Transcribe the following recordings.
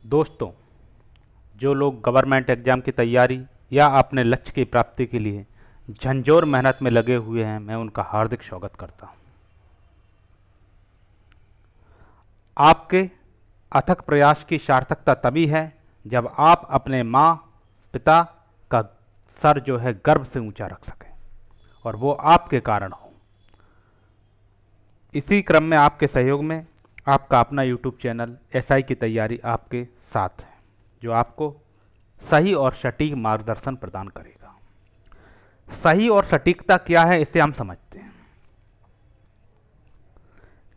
दोस्तों, जो लोग गवर्नमेंट एग्ज़ाम की तैयारी या अपने लक्ष्य की प्राप्ति के लिए झंझोर मेहनत में लगे हुए हैं, मैं उनका हार्दिक स्वागत करता हूं। आपके अथक प्रयास की सार्थकता तभी है जब आप अपने माँ पिता का सर जो है गर्व से ऊंचा रख सकें और वो आपके कारण हो। इसी क्रम में आपके सहयोग में आपका अपना यूट्यूब चैनल एसआई की तैयारी आपके साथ है, जो आपको सही और सटीक मार्गदर्शन प्रदान करेगा। सही और सटीकता क्या है, इसे हम समझते हैं।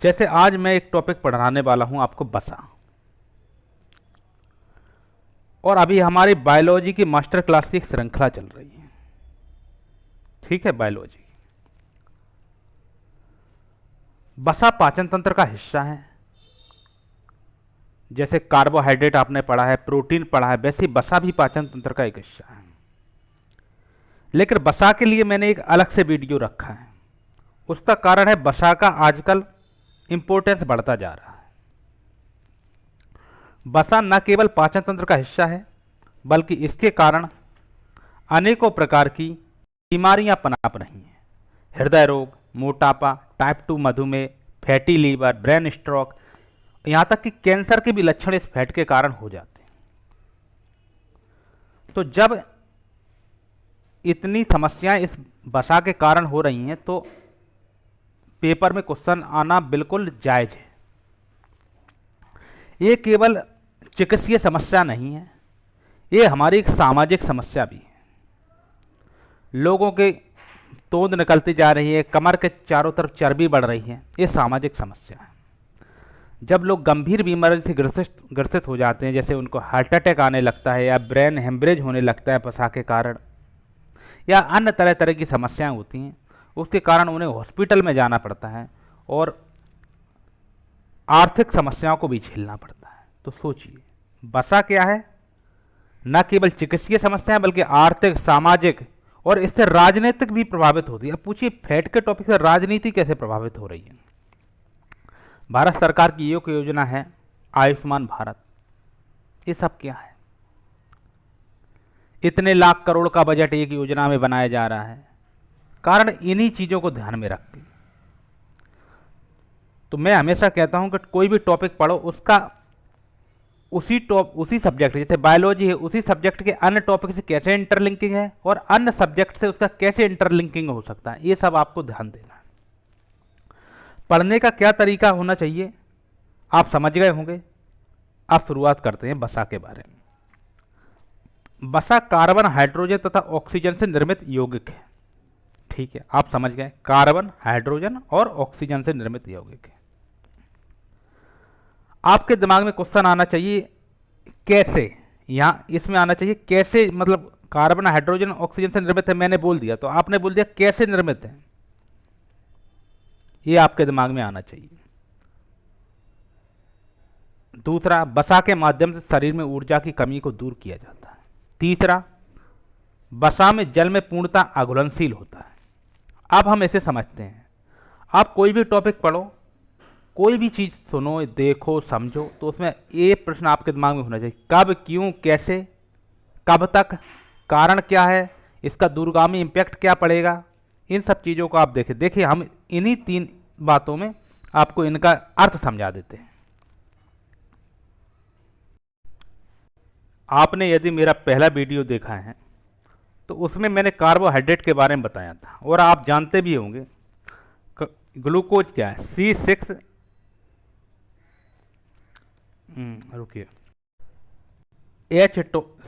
जैसे आज मैं एक टॉपिक पढ़ाने वाला हूं आपको, बसा। और अभी हमारी बायोलॉजी की मास्टर क्लास की एक श्रृंखला चल रही है, ठीक है। बायोलॉजी बसा पाचन तंत्र का हिस्सा है। जैसे कार्बोहाइड्रेट आपने पढ़ा है, प्रोटीन पढ़ा है, वैसे बसा भी पाचन तंत्र का एक हिस्सा है। लेकिन बसा के लिए मैंने एक अलग से वीडियो रखा है। उसका कारण है बसा का आजकल इंपॉर्टेंस बढ़ता जा रहा है। बसा न केवल पाचन तंत्र का हिस्सा है, बल्कि इसके कारण अनेकों प्रकार की बीमारियां पनप रही हैं। हृदय रोग, मोटापा, टाइप 2 मधुमेह, फैटी लीवर, ब्रेन स्ट्रोक, यहाँ तक कि कैंसर के भी लक्षण इस फैट के कारण हो जाते हैं। तो जब इतनी समस्याएं इस बसा के कारण हो रही हैं, तो पेपर में क्वेश्चन आना बिल्कुल जायज है। ये केवल चिकित्सीय समस्या नहीं है, ये हमारी एक सामाजिक समस्या भी है। लोगों के तोंद निकलती जा रही है, कमर के चारों तरफ चर्बी बढ़ रही है, ये सामाजिक समस्या है। जब लोग गंभीर बीमारी से ग्रसित हो जाते हैं, जैसे उनको हार्ट अटैक आने लगता है या ब्रेन हेमरेज होने लगता है बसा के कारण, या अन्य तरह तरह की समस्याएं होती हैं, उसके कारण उन्हें हॉस्पिटल में जाना पड़ता है और आर्थिक समस्याओं को भी झेलना पड़ता है। तो सोचिए, बसा क्या है? न केवल चिकित्सीय समस्याएं बल्कि आर्थिक, सामाजिक और इससे राजनीतिक भी प्रभावित होती है। अब पूछिए, फैट के टॉपिक से राजनीति कैसे प्रभावित हो रही है? भारत सरकार की एक योजना है आयुष्मान भारत। ये सब क्या है? इतने लाख करोड़ का बजट एक योजना में बनाया जा रहा है, कारण इन्हीं चीज़ों को ध्यान में रखते। तो मैं हमेशा कहता हूं कि कोई भी टॉपिक पढ़ो, उसका उसी सब्जेक्ट, जैसे बायोलॉजी है, उसी सब्जेक्ट के अन्य टॉपिक से कैसे इंटरलिंकिंग है और अन्य सब्जेक्ट से उसका कैसे इंटरलिंकिंग हो सकता है, ये सब आपको ध्यान देना है। पढ़ने का क्या तरीका होना चाहिए आप समझ गए होंगे। आप शुरुआत करते हैं बसा के बारे में। बसा कार्बन, हाइड्रोजन तथा ऑक्सीजन से निर्मित यौगिक है, ठीक है। आप समझ गए, कार्बन, हाइड्रोजन और ऑक्सीजन से निर्मित यौगिक है। आपके दिमाग में क्वेश्चन आना चाहिए कैसे, यहां इसमें आना चाहिए कैसे, मतलब कार्बन, हाइड्रोजन, ऑक्सीजन से निर्मित है, मैंने बोल दिया, तो आपने बोल दिया कैसे निर्मित है, ये आपके दिमाग में आना चाहिए। दूसरा, बसा के माध्यम से शरीर में ऊर्जा की कमी को दूर किया जाता है। तीसरा, बसा में जल में पूर्णतः अघुलनशील होता है। अब हम इसे समझते हैं। आप कोई भी टॉपिक पढ़ो, कोई भी चीज़ सुनो, देखो, समझो, तो उसमें ये प्रश्न आपके दिमाग में होना चाहिए, कब, क्यों, कैसे, कब तक, कारण क्या है, इसका दूरगामी इम्पैक्ट क्या पड़ेगा। इन सब चीज़ों को आप देखिए हम इन्हीं 3 बातों में आपको इनका अर्थ समझा देते हैं। आपने यदि मेरा पहला वीडियो देखा है तो उसमें मैंने कार्बोहाइड्रेट के बारे में बताया था, और आप जानते भी होंगे ग्लूकोज क्या है, C6, रुकिए,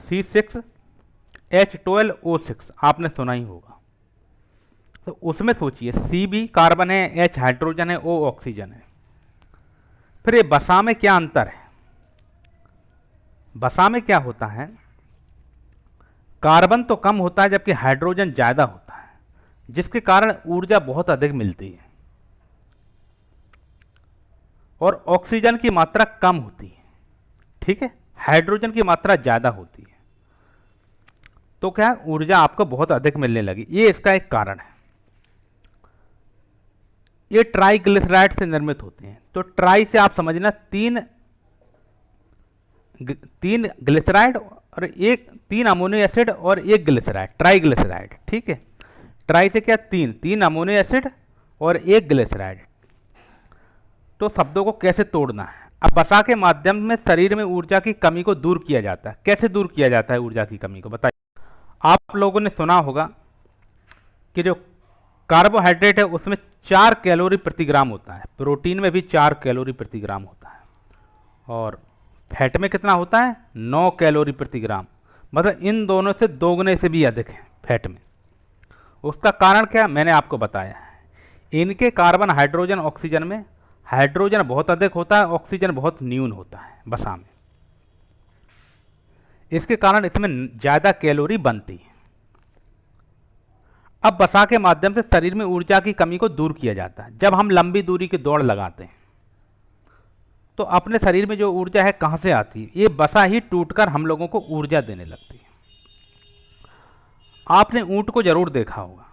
C6H12O6 आपने सुना ही होगा। तो उसमें सोचिए, C भी कार्बन है, H हाइड्रोजन है, O ऑक्सीजन है। फिर ये बसा में क्या अंतर है? बसा में क्या होता है, कार्बन तो कम होता है जबकि हाइड्रोजन ज़्यादा होता है, जिसके कारण ऊर्जा बहुत अधिक मिलती है, और ऑक्सीजन की मात्रा कम होती है, ठीक है। हाइड्रोजन की मात्रा ज़्यादा होती है, तो क्या ऊर्जा आपको बहुत अधिक मिलने लगी, ये इसका एक कारण है। ये ट्राइग्लिसराइड से निर्मित होते हैं। तो ट्राई से आप समझना 3 तीन ग्लिसराइड और एक, 3 अमोनियो एसिड और एक ग्लिसराइड, ट्राइग्लिसराइड, ठीक है। ट्राई से क्या, 3 अमोनियो एसिड और एक ग्लिसराइड। तो शब्दों को कैसे तोड़ना है। अब वसा के माध्यम में शरीर में ऊर्जा की कमी को दूर किया जाता है। कैसे दूर किया जाता है ऊर्जा की कमी को, बताइए। आप लोगों ने सुना होगा कि जो कार्बोहाइड्रेट है उसमें 4 कैलोरी प्रति ग्राम होता है, प्रोटीन में भी 4 कैलोरी प्रति ग्राम होता है, और फैट में कितना होता है, 9 कैलोरी प्रति ग्राम। मतलब इन दोनों से दोगुने से भी अधिक है फैट में। उसका कारण क्या, मैंने आपको बताया है। इनके कार्बन हाइड्रोजन ऑक्सीजन में हाइड्रोजन बहुत अधिक होता है, ऑक्सीजन बहुत न्यून होता है वसा में। इसके कारण इसमें ज़्यादा कैलोरी बनती है। अब वसा के माध्यम से शरीर में ऊर्जा की कमी को दूर किया जाता है। जब हम लंबी दूरी की दौड़ लगाते हैं तो अपने शरीर में जो ऊर्जा है कहाँ से आती है, ये वसा ही टूटकर हम लोगों को ऊर्जा देने लगती है। आपने ऊंट को जरूर देखा होगा।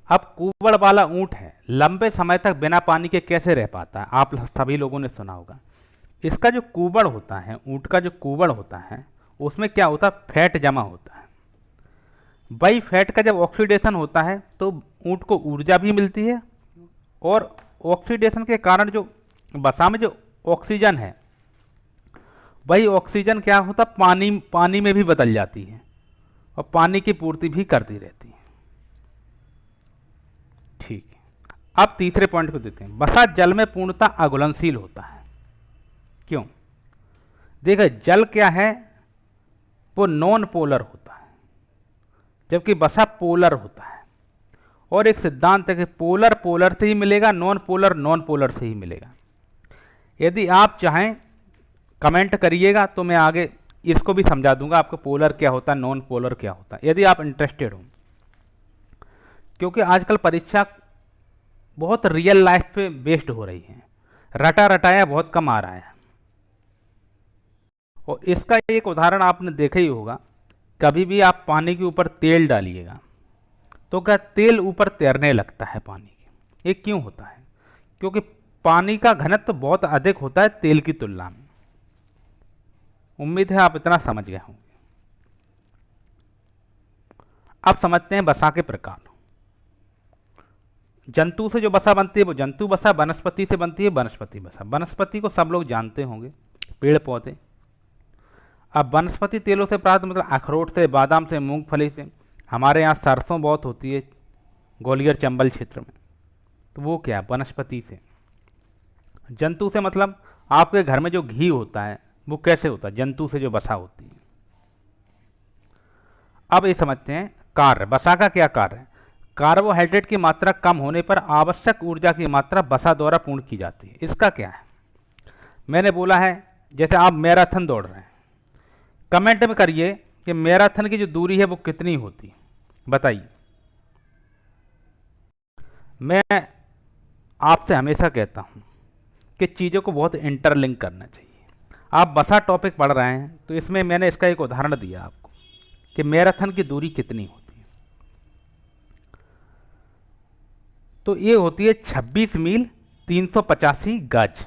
अब कुबड़ वाला ऊंट है, लंबे समय तक बिना पानी के कैसे रह पाता है, आप सभी लोगों ने सुना होगा। इसका जो कुबड़ होता है, ऊंट का जो कुबड़ होता है, उसमें क्या होता है, फैट जमा होता है। वही फैट का जब ऑक्सीडेशन होता है तो ऊंट को ऊर्जा भी मिलती है, और ऑक्सीडेशन के कारण जो वसा में जो ऑक्सीजन है, वही ऑक्सीजन क्या होता, पानी में भी बदल जाती है और पानी की पूर्ति भी करती रहती है। ठीक है, अब तीसरे पॉइंट को देते हैं। वसा जल में पूर्णतः अघुलनशील होता है। क्यों, देखिए जल क्या है, वो नॉन पोलर होता है, जबकि वसा पोलर होता है। और एक सिद्धांत है कि पोलर पोलर से ही मिलेगा, नॉन पोलर नॉन पोलर से ही मिलेगा। यदि आप चाहें कमेंट करिएगा तो मैं आगे इसको भी समझा दूंगा आपको, पोलर क्या होता है, नॉन पोलर क्या होता है, यदि आप इंटरेस्टेड हो। क्योंकि आजकल परीक्षा बहुत रियल लाइफ पे बेस्ड हो रही है, रटा रटाया बहुत कम आ रहा है। और इसका एक उदाहरण आपने देखा ही होगा, कभी भी आप पानी के ऊपर तेल डालिएगा तो क्या तेल ऊपर तैरने लगता है पानी के। ये क्यों होता है, क्योंकि पानी का घनत्व तो बहुत अधिक होता है तेल की तुलना में। उम्मीद है आप इतना समझ गए होंगे। अब समझते हैं वसा के प्रकार। जंतु से जो वसा बनती है वो जंतु वसा, वनस्पति से बनती है वनस्पति वसा। वनस्पति को सब लोग जानते होंगे, पेड़ पौधे। अब वनस्पति तेलों से प्राप्त मतलब अखरोट से, बादाम से, मूंगफली से। हमारे यहाँ सरसों बहुत होती है ग्वालियर चंबल क्षेत्र में, तो वो क्या, वनस्पति से। जंतु से मतलब आपके घर में जो घी होता है वो कैसे होता है, जंतु से जो वसा होती है। अब ये समझते हैं कार्य, वसा का क्या कार्य है। कार्बोहाइड्रेट की मात्रा कम होने पर आवश्यक ऊर्जा की मात्रा वसा द्वारा पूर्ण की जाती है। इसका क्या है, मैंने बोला है जैसे आप मैराथन दौड़ रहे हैं, कमेंट में करिए कि मैराथन की जो दूरी है वो कितनी होती है, बताइए। मैं आपसे हमेशा कहता हूँ कि चीज़ों को बहुत इंटरलिंक करना चाहिए। आप वसा टॉपिक पढ़ रहे हैं तो इसमें मैंने इसका एक उदाहरण दिया आपको कि मैराथन की दूरी कितनी होती है। तो ये होती है 26 मील 385 गज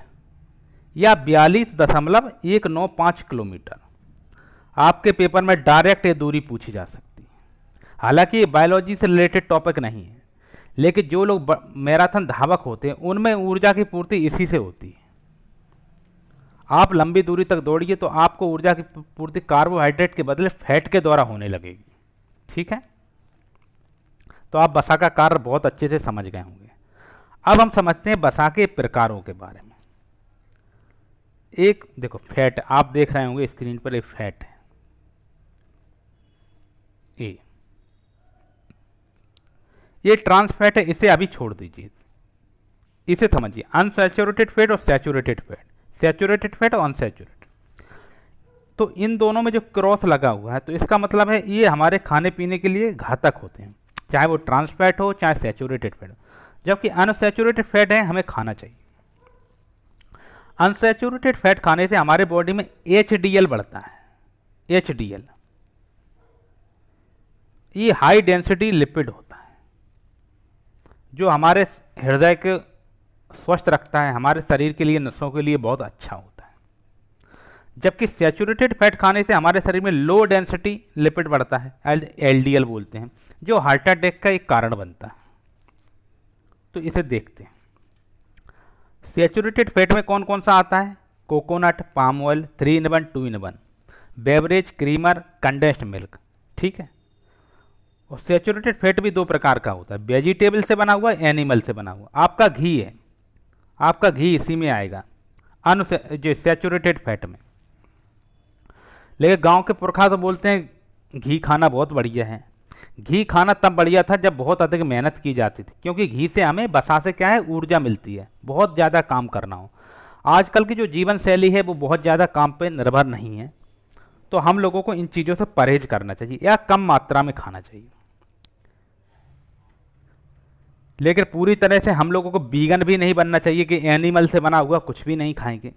या 42.195 किलोमीटर। आपके पेपर में डायरेक्ट ये दूरी पूछी जा सकती है। हालांकि ये बायोलॉजी से रिलेटेड टॉपिक नहीं है, लेकिन जो लोग मैराथन धावक होते हैं उनमें ऊर्जा की पूर्ति इसी से होती है। आप लंबी दूरी तक दौड़िए तो आपको ऊर्जा की पूर्ति कार्बोहाइड्रेट के बदले फैट के द्वारा होने लगेगी। ठीक है, तो आप वसा का कार्य बहुत अच्छे से समझ गए होंगे। अब हम समझते हैं वसा के प्रकारों के बारे में। एक देखो फैट, आप देख रहे होंगे स्क्रीन पर, एक फैट है ए, ये ट्रांस फैट है, इसे अभी छोड़ दीजिए, इसे समझिए। अनसैचुरेटेड फैट और सैचुरेटेड फैट, सैचुरेटेड फैट और अनसैचुरेटेड। तो इन दोनों में जो क्रॉस लगा हुआ है तो इसका मतलब है ये हमारे खाने पीने के लिए घातक होते हैं, चाहे वो ट्रांस फैट हो चाहे सैचुरेटेड फैट हो। जबकि अनसैचुरेटेड फैट है, हमें खाना चाहिए। अनसैचुरेटेड फैट खाने से हमारे बॉडी में HDL बढ़ता है। HDL ये हाई डेंसिटी लिपिड होता है जो हमारे हृदय के स्वस्थ रखता है, हमारे शरीर के लिए, नसों के लिए बहुत अच्छा होता है। जबकि सैचुरेटेड फैट खाने से हमारे शरीर में लो डेंसिटी लिपिड बढ़ता है, एलडीएल बोलते हैं, जो हार्ट अटैक का एक कारण बनता है। तो इसे देखते हैं। सैचुरेटेड फैट में कौन कौन सा आता है? Coconut, palm oil, 3 in 1, 2 in 1, beverage, creamer, condensed milk. ठीक है। और सैचुरेटेड फैट भी दो प्रकार का होता है, वेजिटेबल से बना हुआ, एनिमल से बना हुआ। आपका घी है, आपका घी इसी में आएगा, जो सैचुरेटेड फैट में। लेकिन गांव के पुरखा तो बोलते हैं घी खाना बहुत बढ़िया है। घी खाना तब बढ़िया था जब बहुत अधिक मेहनत की जाती थी, क्योंकि घी से हमें वसा से क्या है, ऊर्जा मिलती है, बहुत ज़्यादा काम करना हो। आजकल की जो जीवन शैली है वो बहुत ज़्यादा काम पे निर्भर नहीं है, तो हम लोगों को इन चीज़ों से परहेज करना चाहिए या कम मात्रा में खाना चाहिए। लेकिन पूरी तरह से हम लोगों को वीगन भी नहीं बनना चाहिए कि एनिमल से बना हुआ कुछ भी नहीं खाएंगे।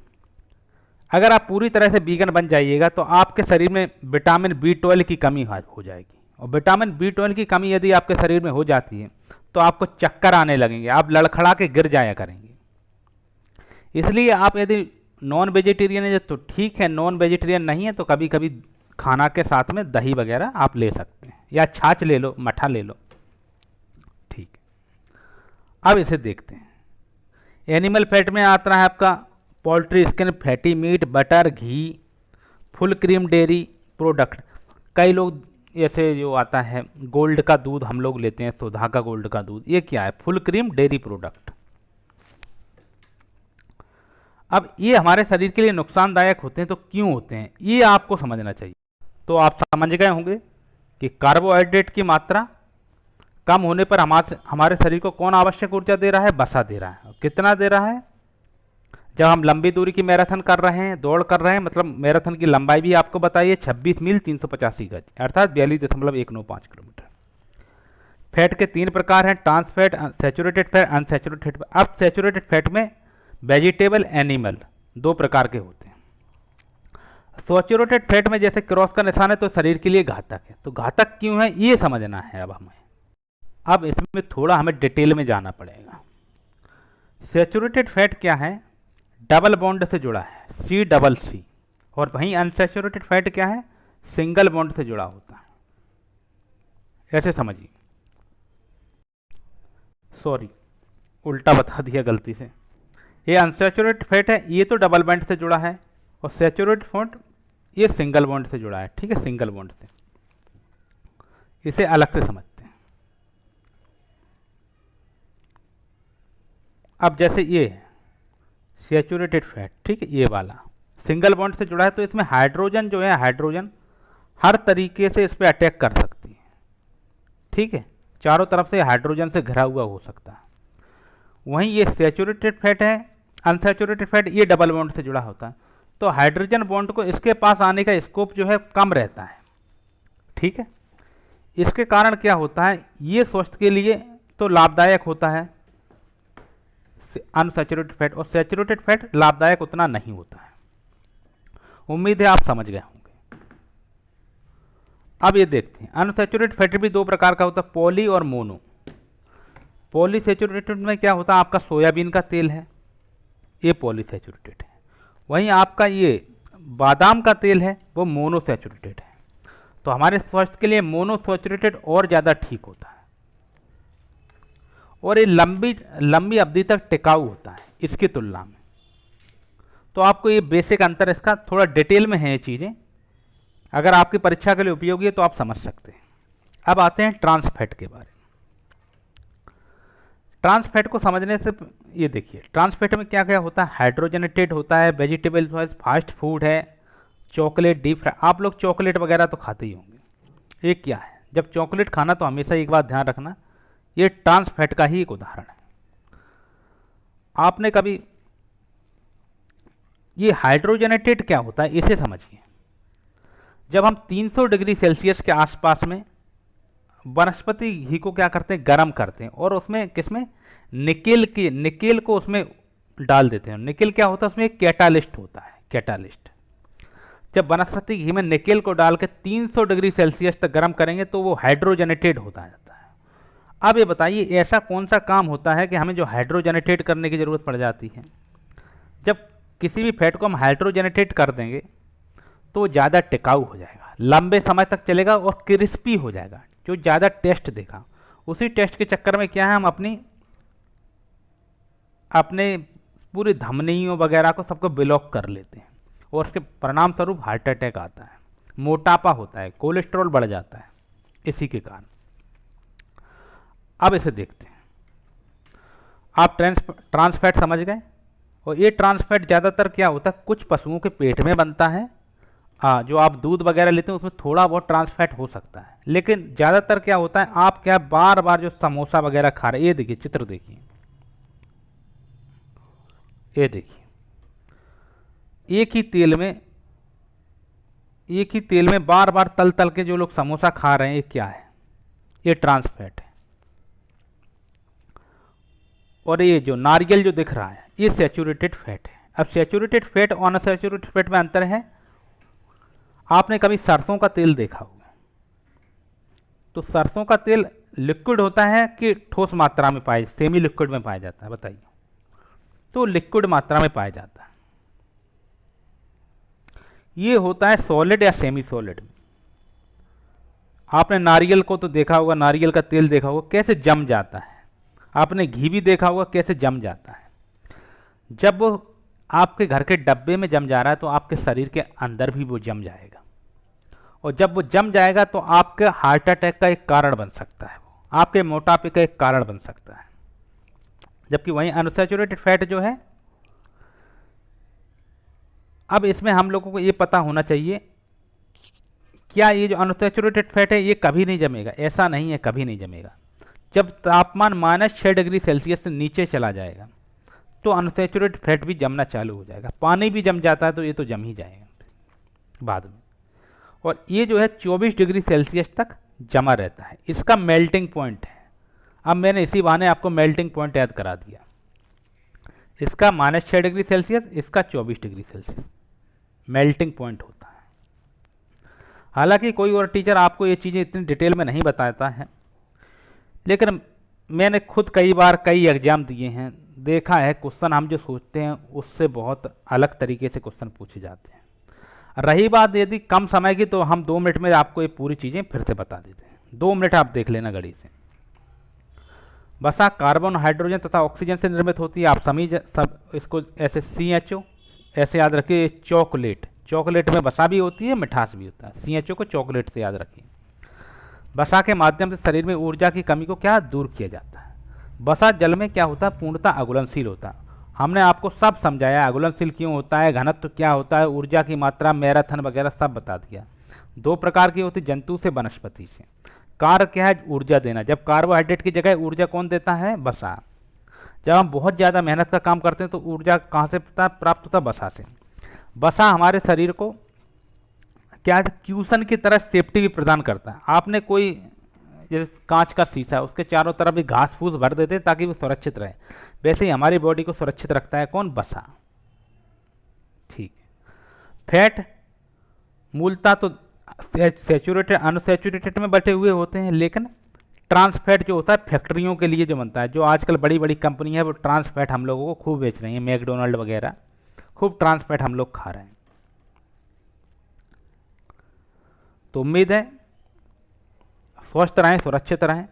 अगर आप पूरी तरह से वीगन बन जाइएगा तो आपके शरीर में विटामिन B12 की कमी हो जाएगी, और विटामिन B12 की कमी यदि आपके शरीर में हो जाती है तो आपको चक्कर आने लगेंगे, आप लड़खड़ा के गिर जाया करेंगे। इसलिए आप यदि नॉन वेजिटेरियन है तो ठीक है, नॉन वेजिटेरियन नहीं है तो कभी कभी खाना के साथ में दही वगैरह आप ले सकते हैं, या छाछ ले लो, मठा ले लो। ठीक है। अब इसे देखते हैं। एनिमल फैट में आता है आपका poultry skin, fatty meat, butter, ghee, full cream dairy product. कई लोग ऐसे जो आता है गोल्ड का दूध हम लोग लेते हैं, सुधा का गोल्ड का दूध, ये क्या है? Full cream dairy product. अब ये हमारे शरीर के लिए नुकसानदायक होते हैं, तो क्यों होते हैं ये आपको समझना चाहिए। तो आप समझ गए होंगे कि कार्बोहाइड्रेट की मात्रा कम होने पर हमारे शरीर को कौन आवश्यक ऊर्जा दे रहा है? वसा दे रहा है। कितना दे रहा है? जब हम लंबी दूरी की मैराथन कर रहे हैं, दौड़ कर रहे हैं, मतलब मैराथन की लंबाई भी आपको बताइए 26 मील 385 गज, अर्थात 42.195 किलोमीटर। फैट के 3 प्रकार हैं, trans fat, saturated fat, unsaturated fat. अब सैचुरेटेड फैट में वेजिटेबल, एनिमल 2 प्रकार के होते हैं। सैचुरेटेड फैट में जैसे क्रॉस का निशान है तो शरीर के लिए घातक है। तो घातक क्यों है ये समझना है अब हमें। अब इसमें थोड़ा हमें डिटेल में जाना पड़ेगा। सैचुरेटेड फैट क्या है? डबल बॉन्ड से जुड़ा है, C+C। और वहीं अनसैचुरेटेड फैट क्या है? सिंगल बॉन्ड से जुड़ा होता है। ऐसे समझिए, सॉरी उल्टा बता दिया गलती से। ये अनसैचुरेटेड फैट है, ये तो डबल बॉन्ड से जुड़ा है, और सैचुरेटेड फैट ये सिंगल बॉन्ड से जुड़ा है। ठीक है, सिंगल बॉन्ड से। इसे अलग से समझते हैं। अब जैसे ये सैचुरेटेड फैट, ठीक है, ये वाला सिंगल बॉन्ड से जुड़ा है, तो इसमें हाइड्रोजन जो है, हाइड्रोजन हर तरीके से इस पर अटैक कर सकती है। ठीक है, चारों तरफ से हाइड्रोजन से घिरा हुआ हो सकता है। वहीं ये सैचुरेटेड फैट है, अनसैचुरेटेड फैट ये डबल बॉन्ड से जुड़ा होता है, तो हाइड्रोजन बॉन्ड को इसके पास आने का स्कोप जो है कम रहता है। ठीक है, इसके कारण क्या होता है, ये स्वास्थ्य के लिए तो लाभदायक होता है अनसैचुरेटेड फैट, और सैचुरेटेड फैट लाभदायक उतना नहीं होता है। उम्मीद है आप समझ गए होंगे। अब ये देखते हैं, अनसैचुरेटेड फैट भी 2 प्रकार का होता है, पॉली और मोनो। पॉलीसैचुरेटेड में क्या होता है, आपका सोयाबीन का तेल है, ये पॉलीसैचुरेटेड है। वहीं आपका ये बादाम का तेल है, वो मोनोसैचुरेटेड है। तो हमारे स्वास्थ्य के लिए मोनोसैचुरेटेड और ज़्यादा ठीक होता है, और ये लंबी अवधि तक टिकाऊ होता है इसकी तुलना में। तो आपको ये बेसिक अंतर, इसका थोड़ा डिटेल में है ये चीज़ें, अगर आपकी परीक्षा के लिए उपयोगी है तो आप समझ सकते हैं। अब आते हैं ट्रांस फैट के बारे में। ट्रांस फैट को समझने से ये देखिए, ट्रांस फैट में क्या क्या होता है, हाइड्रोजनेटेड होता है, वेजिटेबल, फास्ट फूड है, चॉकलेट, डीप फ्राई। आप लोग चॉकलेट वगैरह तो खाते ही होंगे। ये क्या है, जब चॉकलेट खाना तो हमेशा एक बात ध्यान रखना, ये ट्रांस फैट का ही एक उदाहरण है। आपने कभी, ये हाइड्रोजनेटेड क्या होता है इसे समझिए। जब हम 300 डिग्री सेल्सियस के आसपास में वनस्पति घी को क्या करते हैं, गर्म करते हैं, और उसमें किसमें, निकेल को उसमें डाल देते हैं। निकेल क्या होता है, उसमें एक कैटालिस्ट होता है, कैटालिस्ट। जब वनस्पति घी में निकेल को डाल के 300 डिग्री सेल्सियस तक गर्म करेंगे तो वो हाइड्रोजनेटेड होता जाता है। अब ये बताइए, ऐसा कौन सा काम होता है कि हमें जो हाइड्रोजनेटेड करने की ज़रूरत पड़ जाती है। जब किसी भी फैट को हम हाइड्रोजनेटेड कर देंगे तो ज़्यादा टिकाऊ हो जाएगा, लंबे समय तक चलेगा और क्रिस्पी हो जाएगा। जो ज़्यादा टेस्ट देखा, उसी टेस्ट के चक्कर में क्या है, हम अपने पूरी धमनियों वगैरह को सबको ब्लॉक कर लेते हैं और उसके परिणाम स्वरूप हार्ट अटैक आता है, मोटापा होता है, कोलेस्ट्रॉल बढ़ जाता है इसी के कारण। अब इसे देखते हैं। आप ट्रांस फैट समझ गए। और ये ट्रांस फैट ज़्यादातर क्या होता है, कुछ पशुओं के पेट में बनता है। जो आप दूध वगैरह लेते हैं उसमें थोड़ा बहुत ट्रांस फैट हो सकता है, लेकिन ज़्यादातर क्या होता है, आप क्या बार बार जो समोसा वगैरह खा रहे हैं, ये देखिए चित्र देखिए, ये देखिए, एक ही तेल में बार बार तल तल के जो लोग समोसा खा रहे हैं, ये क्या है, ये ट्रांस फैट है। और ये जो नारियल जो दिख रहा है, ये सैचुरेटेड फैट है। अब सैचुरेटेड फैट और अनसैचुरेटेड फैट में अंतर है। आपने कभी सरसों का तेल देखा होगा, तो सरसों का तेल लिक्विड होता है कि ठोस मात्रा में सेमी लिक्विड में पाया जाता है, बताइए। तो लिक्विड मात्रा में पाया जाता है। ये होता है सॉलिड या सेमी सॉलिड में। आपने नारियल को तो देखा होगा, नारियल का तेल देखा होगा कैसे जम जाता है। आपने घी भी देखा होगा कैसे जम जाता है। जब वो आपके घर के डब्बे में जम जा रहा है तो आपके शरीर के अंदर भी वो जम जाएगा, और जब वो जम जाएगा तो आपके हार्ट अटैक का एक कारण बन सकता है, वो आपके मोटापे का एक कारण बन सकता है। जबकि वहीं अनसैचुरेटेड फैट जो है, अब इसमें हम लोगों को ये पता होना चाहिए, क्या ये जो अनसैचुरेटेड फैट है ये कभी नहीं जमेगा? ऐसा नहीं है, कभी नहीं जमेगा। जब तापमान -6 डिग्री सेल्सियस से नीचे चला जाएगा तो अनसैचुरेटेड फैट भी जमना चालू हो जाएगा। पानी भी जम जाता है तो ये तो जम ही जाएगा बाद में। और ये जो है 24 डिग्री सेल्सियस तक जमा रहता है, इसका मेल्टिंग पॉइंट है। अब मैंने इसी बहाने आपको मेल्टिंग पॉइंट याद करा दिया। इसका -6 डिग्री सेल्सियस, इसका 24 डिग्री सेल्सियस मेल्टिंग पॉइंट होता है। हालांकि कोई और टीचर आपको ये चीज़ें इतनी डिटेल में नहीं बताता है, लेकिन मैंने खुद कई बार कई एग्जाम दिए हैं, देखा है क्वेश्चन हम जो सोचते हैं उससे बहुत अलग तरीके से क्वेश्चन पूछे जाते हैं। रही बात यदि कम समय की, तो हम 2 मिनट में आपको ये पूरी चीज़ें फिर से बता देते हैं। 2 मिनट आप देख लेना घड़ी से। वसा कार्बन, हाइड्रोजन तथा ऑक्सीजन से निर्मित होती है। आप सब इसको ऐसे CHO ऐसे याद रखिए। चॉकलेट में वसा भी होती है, मिठास भी होता है। CHO को चॉकलेट से याद रखिए। वसा के माध्यम से शरीर में ऊर्जा की कमी को क्या दूर किया जाता है। वसा जल में क्या होता है, पूर्णतः अघुलनशील होता है। हमने आपको सब समझाया, अघुलनशील क्यों होता है, घनत्व क्या होता है, ऊर्जा की मात्रा, मैराथन वगैरह सब बता दिया। 2 प्रकार की होती, जंतु से, वनस्पति से। कार्य क्या है, ऊर्जा देना। जब कार्बोहाइड्रेट की जगह ऊर्जा कौन देता है, वसा। जब हम बहुत ज़्यादा मेहनत का काम करते हैं तो ऊर्जा कहाँ से प्राप्त होता है, वसा से। वसा हमारे शरीर को क्या ट्यूशन की तरह सेफ्टी भी प्रदान करता है। आपने कोई जैसे कांच का शीशा, उसके चारों तरफ भी घास फूस भर देते हैं ताकि वो सुरक्षित रहे, वैसे ही हमारी बॉडी को सुरक्षित रखता है कौन, वसा। ठीक है। फैट मूलतः तो सैचुरेटेड अनसैचुरेटेड में बटे हुए होते हैं, लेकिन ट्रांस फैट जो होता है फैक्ट्रियों के लिए जो बनता है, जो आजकल बड़ी बड़ी कंपनी है वो ट्रांस फैट हम लोगों को खूब बेच रही है, मैकडोनल्ड वगैरह, खूब ट्रांस फैट हम लोग खा रहे हैं। तो उम्मीद है स्वस्थ रहें, सुरक्षित रहें,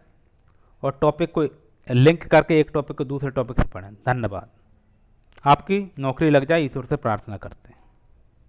और टॉपिक को लिंक करके एक टॉपिक को दूसरे टॉपिक से पढ़ें। धन्यवाद। आपकी नौकरी लग जाए, ईश्वर से प्रार्थना करते हैं।